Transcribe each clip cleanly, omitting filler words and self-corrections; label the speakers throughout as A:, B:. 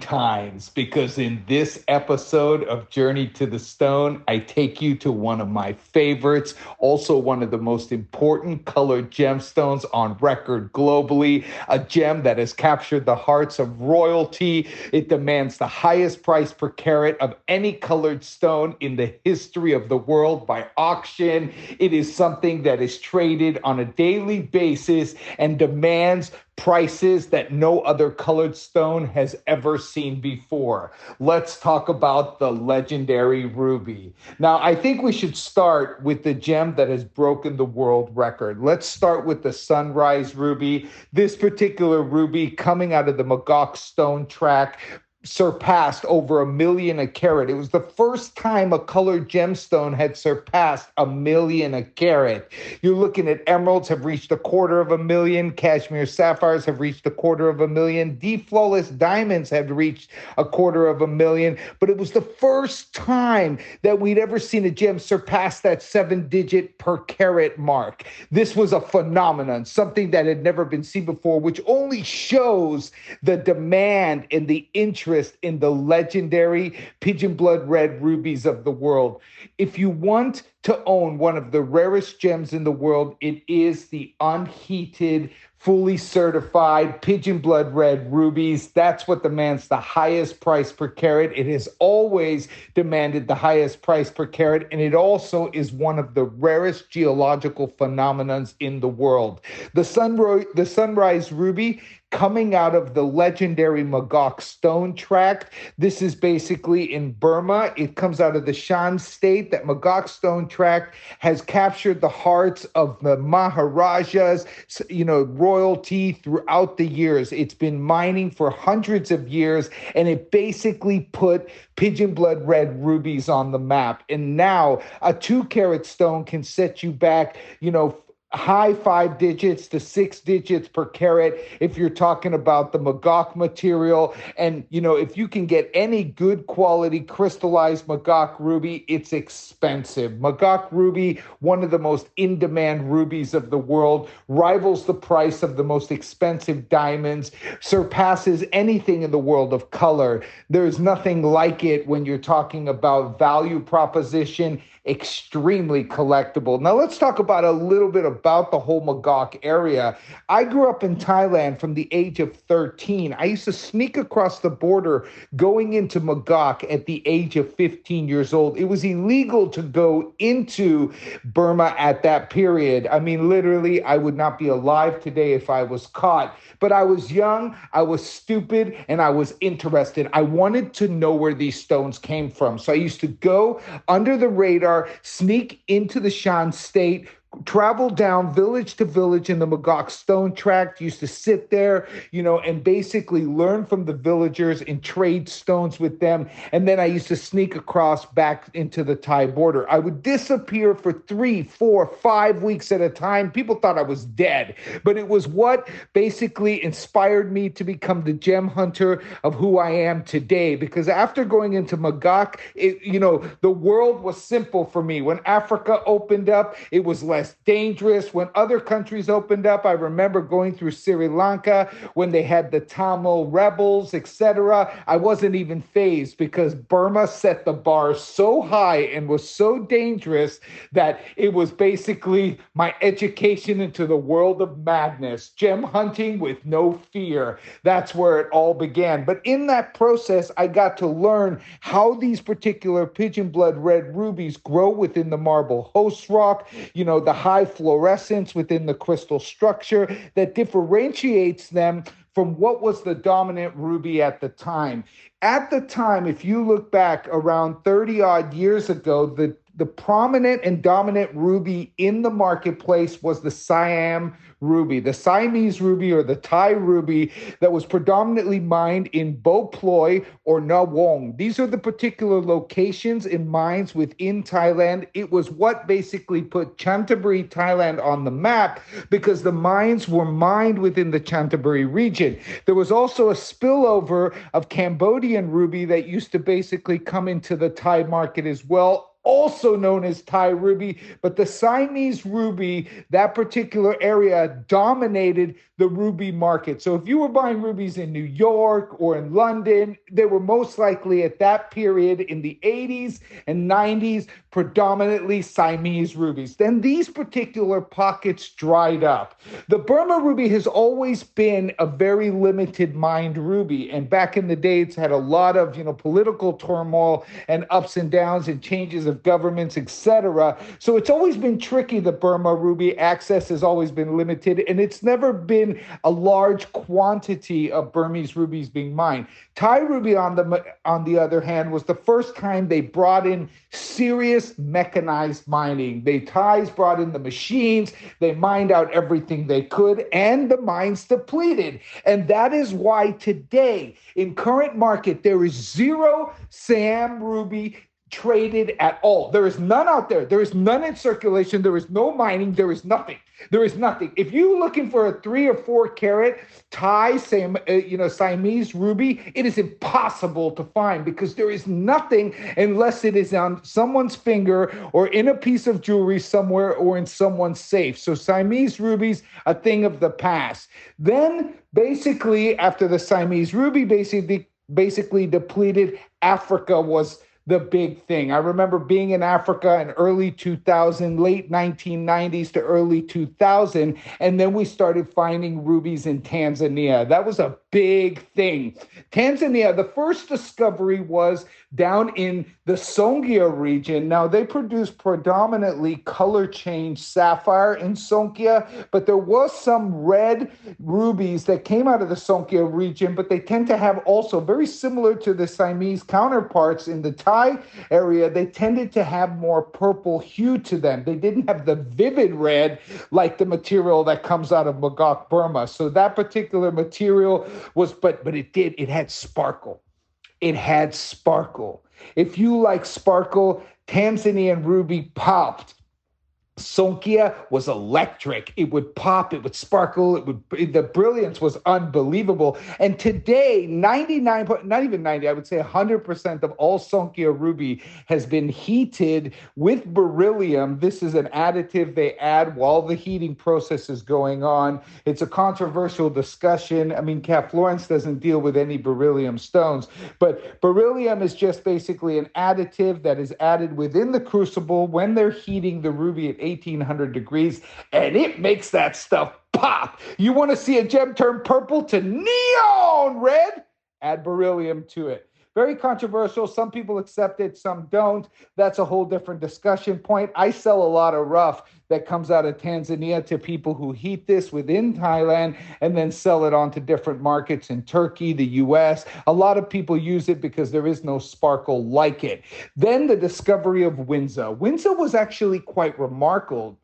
A: times, because in this episode of Journey to the Stone, I take you to one of my favorites, also one of the most important colored gemstones on record globally, a gem that has captured the hearts of royalty. It demands the highest price per carat of any colored stone in the history of the world by auction. It is something that is traded on a daily basis and demands prices that no other colored stone has ever seen before. Let's talk about the legendary ruby. Now, I think we should start with the gem that has broken the world record. Let's start with the sunrise ruby. This particular ruby, coming out of the Magog stone track, surpassed over 1 million a carat. It was the first time a colored gemstone had surpassed 1 million a carat. You're looking at emeralds have reached 250,000, cashmere sapphires have reached 250,000, deep flawless diamonds have reached 250,000, but it was the first time that we'd ever seen a gem surpass that 7-digit per carat mark. This was a phenomenon, something that had never been seen before, which only shows the demand and the interest in the legendary pigeon blood red rubies of the world. If you want to own one of the rarest gems in the world, it is the unheated, fully certified pigeon blood red rubies. That's what demands the highest price per carat. It has always demanded the highest price per carat, and it also is one of the rarest geological phenomenons in the world. The sunrise ruby, coming out of the legendary Magog stone tract. This is basically in Burma. It comes out of the Shan state. That Magog stone tract has captured the hearts of the Maharajas, royalty throughout the years. It's been mining for hundreds of years, and it basically put pigeon blood red rubies on the map. And now a 2-carat stone can set you back, high 5 digits to 6 digits per carat if you're talking about the Magog material. And, if you can get any good quality crystallized Magog ruby, it's expensive. Magog ruby, one of the most in-demand rubies of the world, rivals the price of the most expensive diamonds, surpasses anything in the world of color. There's nothing like it when you're talking about value proposition, extremely collectible. Now let's talk about a little bit about the whole Magog area. I grew up in Thailand from the age of 13. I used to sneak across the border going into Magog at the age of 15 years old. It was illegal to go into Burma at that period. I mean, literally, I would not be alive today if I was caught. But I was young, I was stupid, and I was interested. I wanted to know where these stones came from. So I used to go under the radar, sneak into the Shan state, travel down village to village in the Magog stone tract, used to sit there, and basically learn from the villagers and trade stones with them. And then I used to sneak across back into the Thai border. I would disappear for 3, 4, 5 weeks at a time. People thought I was dead, but it was what basically inspired me to become the gem hunter of who I am today. Because after going into Magog, the world was simple for me. When Africa opened up, it was less dangerous. When other countries opened up, I remember going through Sri Lanka when they had the Tamil rebels, etc. I wasn't even fazed because Burma set the bar so high and was so dangerous that it was basically my education into the world of madness, gem hunting with no fear. That's where it all began. But in that process, I got to learn how these particular pigeon blood red rubies grow within the marble host rock, the high fluorescence within the crystal structure that differentiates them from what was the dominant ruby at the time. At the time, if you look back around 30 odd years ago, the prominent and dominant ruby in the marketplace was the Siam ruby, the Siamese ruby or the Thai ruby that was predominantly mined in Bo Ploy or Nawong. These are the particular locations in mines within Thailand. It was what basically put Chanthaburi, Thailand on the map because the mines were mined within the Chanthaburi region. There was also a spillover of Cambodian ruby that used to basically come into the Thai market as well. also known as Thai ruby, but the Siamese ruby, that particular area dominated the ruby market. So if you were buying rubies in New York or in London, they were most likely at that period in the 80s and 90s, predominantly Siamese rubies. Then these particular pockets dried up. The Burma ruby has always been a very limited mined ruby. And back in the day, it's had a lot of, political turmoil and ups and downs and changes of governments, etc. So it's always been tricky, the Burma ruby. Access has always been limited, and it's never been a large quantity of Burmese rubies being mined. Thai ruby, on the other hand, was the first time they brought in serious mechanized mining. The Thais brought in the machines, they mined out everything they could, and the mines depleted. And that is why today, in current market, there is zero Siam ruby traded at all. There is none out there. There is none in circulation. There is no mining. There is nothing. There is nothing. If you're looking for a 3 or 4 carat Thai, Siamese ruby, it is impossible to find because there is nothing unless it is on someone's finger or in a piece of jewelry somewhere or in someone's safe. So Siamese rubies, a thing of the past. Then basically after the Siamese ruby basically depleted, Africa was the big thing. I remember being in Africa in early 2000, late 1990s to early 2000, and then we started finding rubies in Tanzania. That was a big thing. Tanzania, the first discovery was down in the Songea region. Now, they produce predominantly color change sapphire in Songea, but there was some red rubies that came out of the Songea region, but they tend to have also, very similar to the Siamese counterparts in the Thai area, they tended to have more purple hue to them. They didn't have the vivid red like the material that comes out of Mogok, Burma. So that particular material was, but it had sparkle. It had sparkle. If you like sparkle, Tanzanian ruby popped. Songea was electric. It would pop, it would sparkle, the brilliance was unbelievable. And today, 99, not even 90, I would say 100% of all Songea ruby has been heated with beryllium. This is an additive they add while the heating process is going on. It's a controversial discussion. I mean, Florence doesn't deal with any beryllium stones, but beryllium is just basically an additive that is added within the crucible when they're heating the ruby at 1800 degrees, and it makes that stuff pop. You want to see a gem turn purple to neon red? Add beryllium to it. Very controversial. Some people accept it, some don't. That's a whole different discussion point. I sell a lot of rough that comes out of Tanzania to people who heat this within Thailand and then sell it on to different markets in Turkey, the US. A lot of people use it because there is no sparkle like it. Then the discovery of Windsor. Windsor was actually quite remarkable.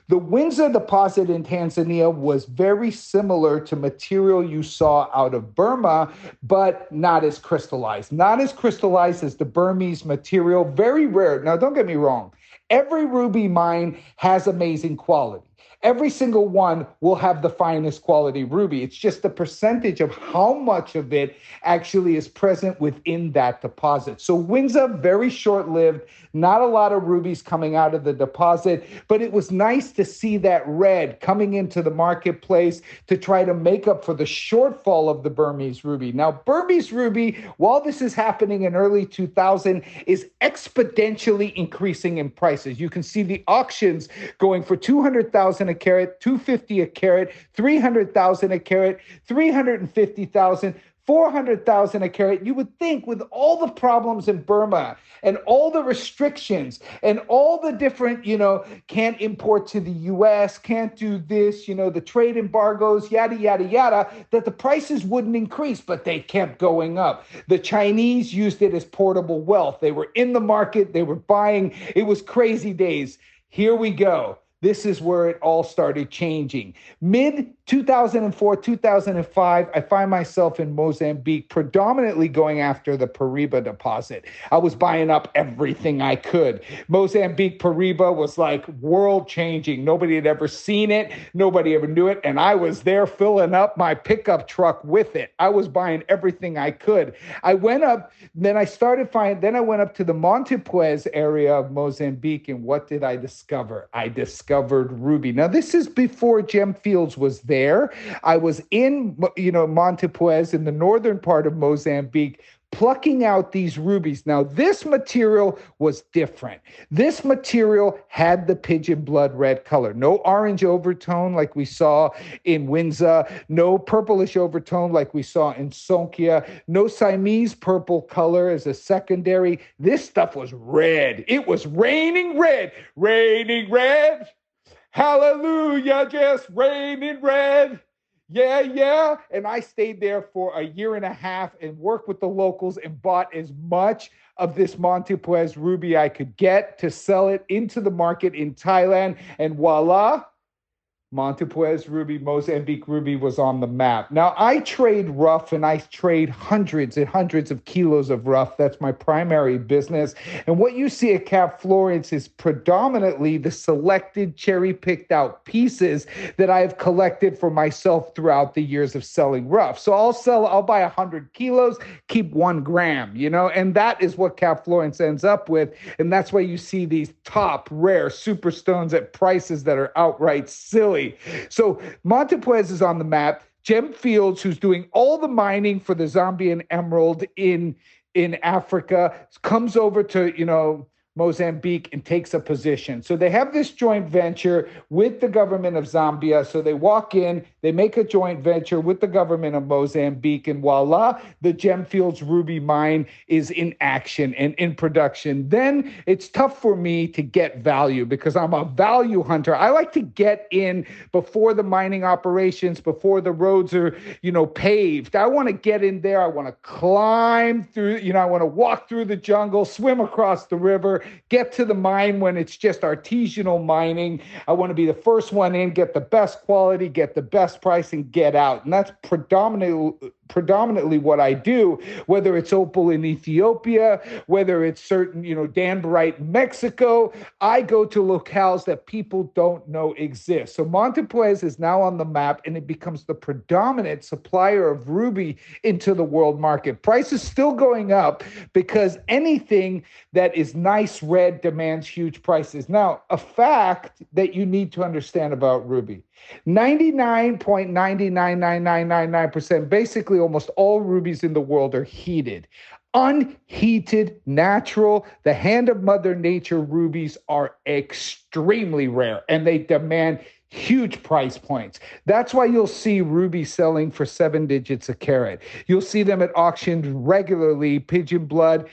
A: The Windsor deposit in Tanzania was very similar to material you saw out of Burma, but not as crystallized. Not as crystallized as the Burmese material. Very rare. Now, don't get me wrong. Every ruby mine has amazing quality. Every single one will have the finest quality ruby. It's just the percentage of how much of it actually is present within that deposit. So Windsor, very short-lived, not a lot of rubies coming out of the deposit, but it was nice to see that red coming into the marketplace to try to make up for the shortfall of the Burmese ruby. Now, Burmese ruby, while this is happening in early 2000, is exponentially increasing in prices. You can see the auctions going for 200,000 a carat, 250 a carat, 300,000 a carat, 350,000, 400,000 a carat. You would think with all the problems in Burma and all the restrictions and all the different, can't import to the US, can't do this, the trade embargoes, yada, yada, yada, that the prices wouldn't increase, but they kept going up. The Chinese used it as portable wealth. They were in the market, they were buying. It was crazy days. Here we go. This is where it all started changing. Mid 2004, 2005, I find myself in Mozambique, predominantly going after the Pariba deposit. I was buying up everything I could. Mozambique Pariba was like world changing. Nobody had ever seen it. Nobody ever knew it. And I was there filling up my pickup truck with it. I was buying everything I could. I went up, then I went up to the Montepuez area of Mozambique. And what did I discover? I discovered ruby. Now, this is before Gem Fields was there. I was in, Montepuez in the northern part of Mozambique, plucking out these rubies. Now, this material was different. This material had the pigeon blood red color. No orange overtone like we saw in Windsor. No purplish overtone like we saw in Sonkia. No Siamese purple color as a secondary. This stuff was red. It was raining red. Raining red. Hallelujah, just raining red. Yeah, yeah. And I stayed there for a year and a half and worked with the locals and bought as much of this Montepuez ruby I could get to sell it into the market in Thailand. And voila, Montepuez ruby, Mozambique ruby was on the map. Now, I trade rough and I trade hundreds and hundreds of kilos of rough. That's my primary business. And what you see at Cap Florence is predominantly the selected, cherry-picked out pieces that I've collected for myself throughout the years of selling rough. So I'll buy 100 kilos, keep 1 gram, and that is what Cap Florence ends up with. And that's why you see these top rare superstones at prices that are outright silly. So Montepuez is on the map. Gem Fields, who's doing all the mining for the Zambian emerald in Africa, comes over to, Mozambique and takes a position. So they have this joint venture with the government of Zambia. So they walk in, they make a joint venture with the government of Mozambique, and voila, the Gemfields Ruby mine is in action and in production. Then it's tough for me to get value because I'm a value hunter. I like to get in before the mining operations, before the roads are, paved. I want to get in there. I want to climb through, I want to walk through the jungle, swim across the river, get to the mine when it's just artisanal mining. I want to be the first one in, get the best quality, get the best price, and get out. And that's predominantly what I do, whether it's opal in Ethiopia, whether it's certain, danbarite in Mexico. I go to locales that people don't know exist. So Montepuez is now on the map, and it becomes the predominant supplier of ruby into the world market. Price is still going up because anything that is nice red demands huge prices. Now, a fact that you need to understand about ruby: 99.999999%, basically almost all rubies in the world are heated. Unheated, natural, the hand of Mother Nature rubies are extremely rare, and they demand huge price points. That's why you'll see rubies selling for 7 digits a carat. You'll see them at auctions regularly, pigeon blood,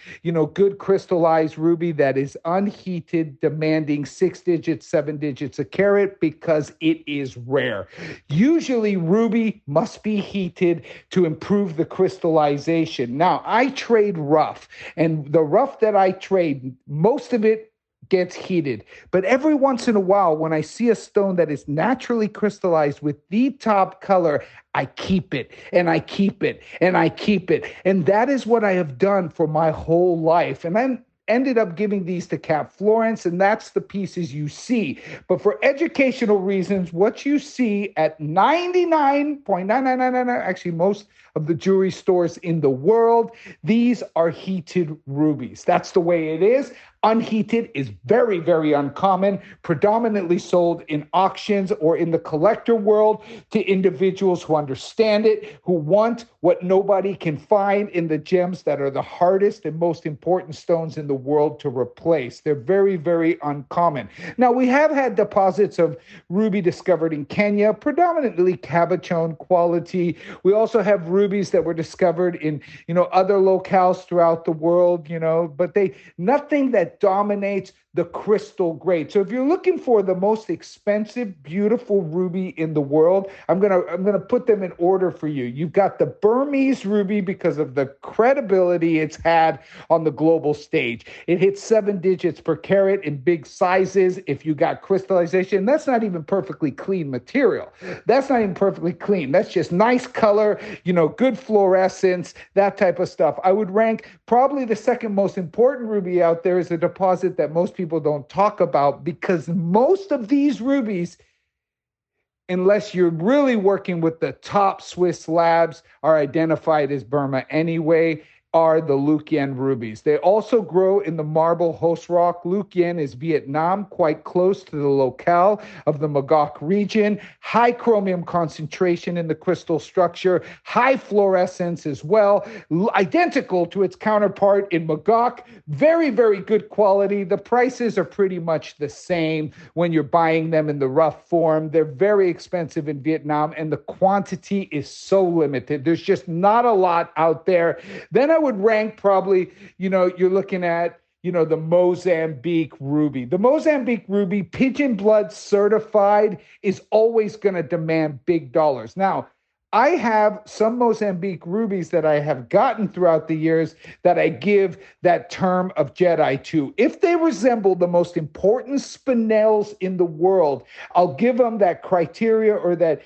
A: good crystallized ruby that is unheated, demanding 6 digits, 7 digits a carat because it is rare. Usually ruby must be heated to improve the crystallization. Now, I trade rough, and the rough that I trade, most of it gets heated. But every once in a while, when I see a stone that is naturally crystallized with the top color, I keep it and I keep it and I keep it. And that is what I have done for my whole life. And I ended up giving these to Cap Florence, and that's the pieces you see. But for educational reasons, what you see at 99.9999, actually most of the jewelry stores in the world, these are heated rubies. That's the way it is. Unheated is very, very uncommon, predominantly sold in auctions or in the collector world to individuals who understand it, who want what nobody can find in the gems that are the hardest and most important stones in the world to replace. They're very, very uncommon. Now, we have had deposits of ruby discovered in Kenya, predominantly cabochon quality. We also have rubies that were discovered in, other locales throughout the world, but nothing that that dominates the crystal grade. So if you're looking for the most expensive, beautiful ruby in the world, I'm gonna put them in order for you. You've got the Burmese ruby because of the credibility it's had on the global stage. It hits 7 digits per carat in big sizes. If you got crystallization, that's not even perfectly clean material. That's not even perfectly clean. That's just nice color, good fluorescence, that type of stuff. I would rank probably the second most important ruby out there is a deposit that most people don't talk about, because most of these rubies, unless you're really working with the top Swiss labs, are identified as Burma anyway, are the Luquen rubies. They also grow in the marble host rock. Luquen is Vietnam, quite close to the locale of the Mogok region. High chromium concentration in the crystal structure, high fluorescence as well, identical to its counterpart in Mogok. Very, very good quality. The prices are pretty much the same when you're buying them in the rough form. They're very expensive in Vietnam, and the quantity is so limited. There's just not a lot out there. Then I would rank probably, you're looking at, the Mozambique ruby. The Mozambique ruby, pigeon blood certified, is always going to demand big dollars. Now, I have some Mozambique rubies that I have gotten throughout the years that I give that term of Jedi to. If they resemble the most important spinels in the world, I'll give them that criteria or that,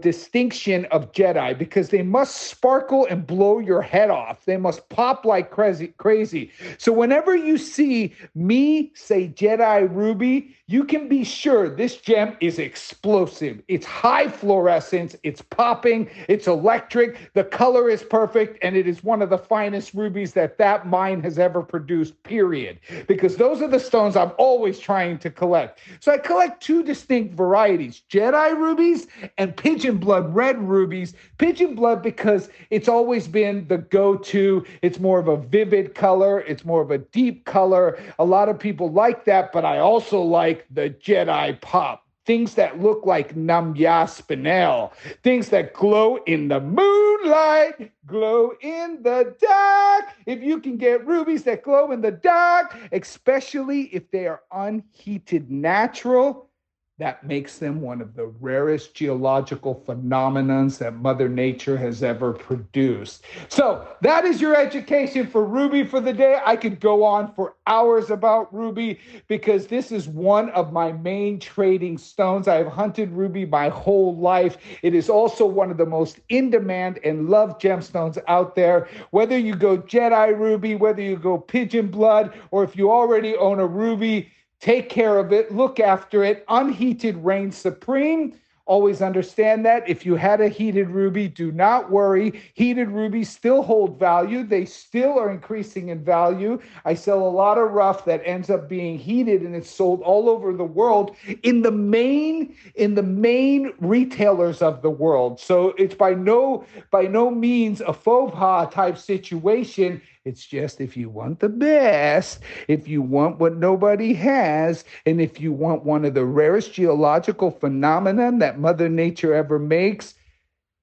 A: distinction of Jedi, because they must sparkle and blow your head off. They must pop like crazy. So whenever you see me say Jedi ruby, you can be sure this gem is explosive. It's high fluorescence, it's popping, it's electric, the color is perfect, and it is one of the finest rubies that mine has ever produced, period. Because those are the stones I'm always trying to collect. So I collect 2 distinct varieties, Jedi rubies and pigeon blood red rubies. Pigeon blood because it's always been the go-to. It's more of a vivid color. It's more of a deep color. A lot of people like that, but I also like the Jedi pop. Things that look like Namya Spinel, things that glow in the moonlight, glow in the dark. If you can get rubies that glow in the dark, especially if they are unheated natural, that makes them one of the rarest geological phenomenons that Mother Nature has ever produced. So that is your education for ruby for the day. I could go on for hours about ruby because this is one of my main trading stones. I have hunted ruby my whole life. It is also one of the most in-demand and loved gemstones out there. Whether you go Jedi ruby, whether you go pigeon blood, or if you already own a ruby, take care of it, look after it. Unheated reigns supreme. Always understand that. If you had a heated ruby, do not worry. Heated rubies still hold value. They still are increasing in value. I sell a lot of rough that ends up being heated, and it's sold all over the world in the main retailers of the world. So it's by no means a faux pas type situation. It's just if you want the best, if you want what nobody has, and if you want one of the rarest geological phenomenon that Mother Nature ever makes,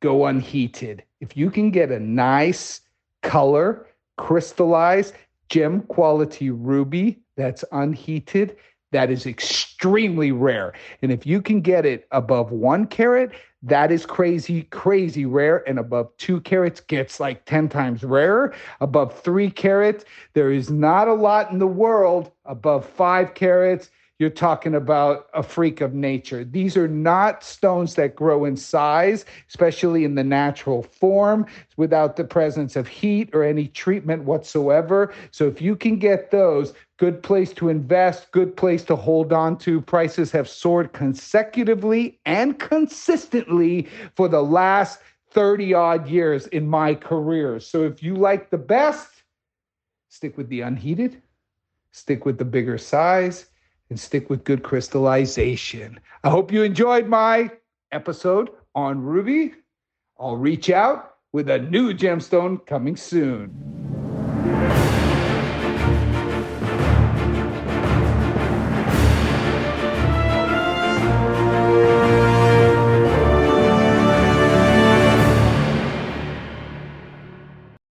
A: go unheated. If you can get a nice color, crystallized, gem quality ruby that's unheated, that is extremely rare. And if you can get it above 1 carat, that is crazy, crazy rare. And above 2 carats gets like 10 times rarer. Above 3 carats, there is not a lot in the world. Above 5 carats, you're talking about a freak of nature. These are not stones that grow in size, especially in the natural form, without the presence of heat or any treatment whatsoever. So if you can get those, good place to invest, good place to hold on to. Prices have soared consecutively and consistently for the last 30 odd years in my career. So if you like the best, stick with the unheated, stick with the bigger size, and stick with good crystallization. I hope you enjoyed my episode on ruby. I'll reach out with a new gemstone coming soon.